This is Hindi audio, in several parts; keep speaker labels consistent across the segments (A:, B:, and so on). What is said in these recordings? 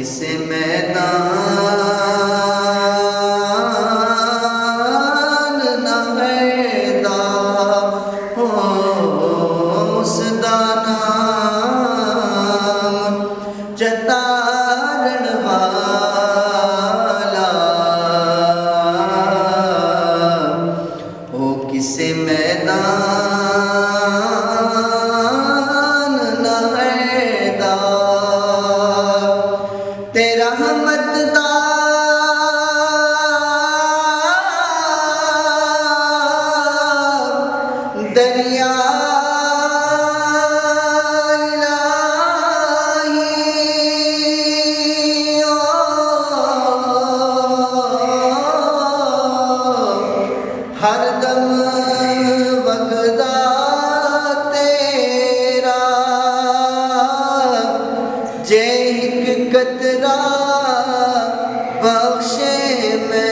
A: किसे मैदान न हैदा हो उसदा नाम जतारण वाला हो किसे मैदान न हैदा तेरा रहमतदा दरिया हरदम वगदा तेरा जे हिक कतरा बख्शे मैनू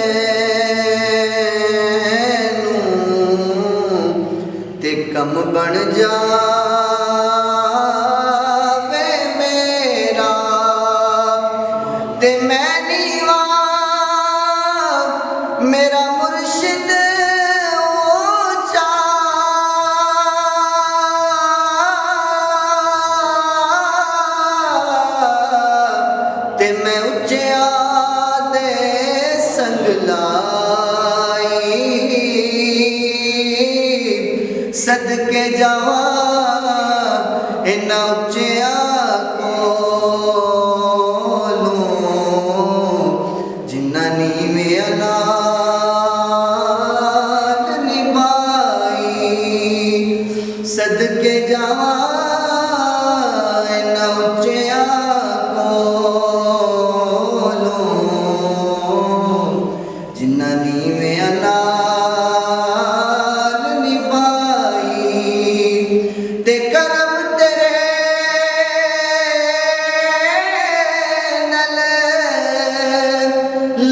A: ते कम बन जावे मेरा ते मैं नीवा मेरा मुर्शिद ते मैं उच्चिया दे संग लाई सदके जावा इन्ना उच्चिया कोलों जिन्ना नीवें नाल निभाई सदके जावा इन्ना उच्चिया जिन्ना नीवें नाल निभाई ते करम तेरे नल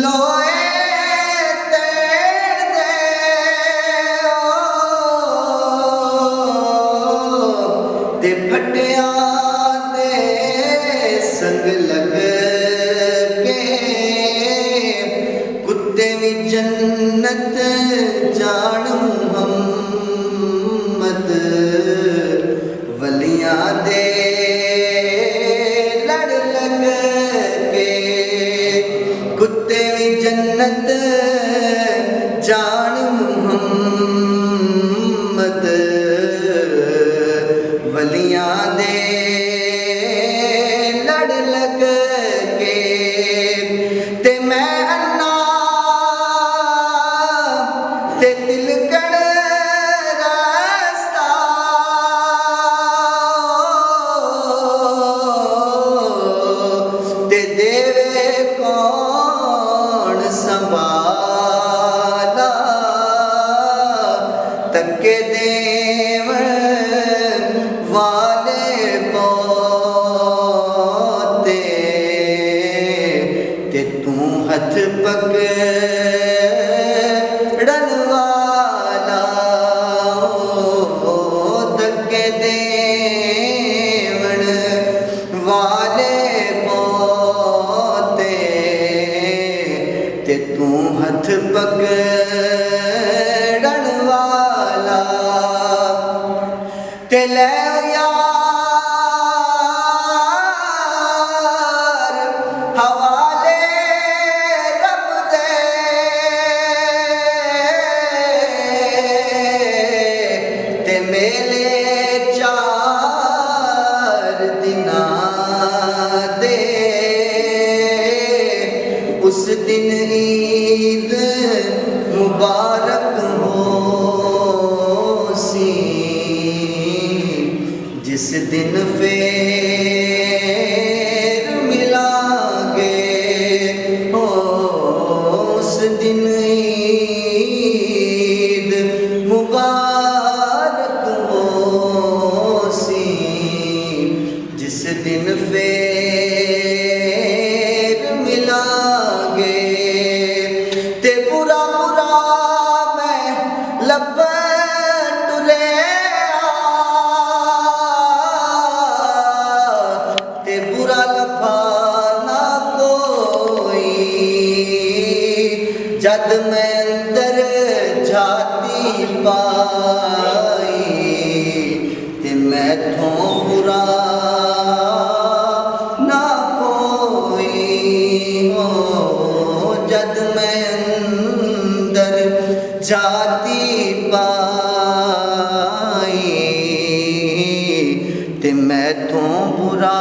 A: लोए ते दे ते फटिया दे संग लग देवी जन्नत जान मुहम्मद वलियां दे लड़ लग के कुत्ते भी जन्नत जान मुहम्मद वलियां दे लड़ लग के ते मैं ते तिलकड़ रास्ता ते देवे कौन संभाला तके देवन वाले पोते ते तू हथ पकड़न वाला तके देवन वाले पोते ते तू हथ पकड़न वाला ते ले यार हवाले रब दे ते मेले 4 दिनां दे उस दिन ईद जद मैं अंदर जाती पाई ते मैथों बुरा ना कोई हो। जद मैं अंदर जाती पाई ते मैथों बुरा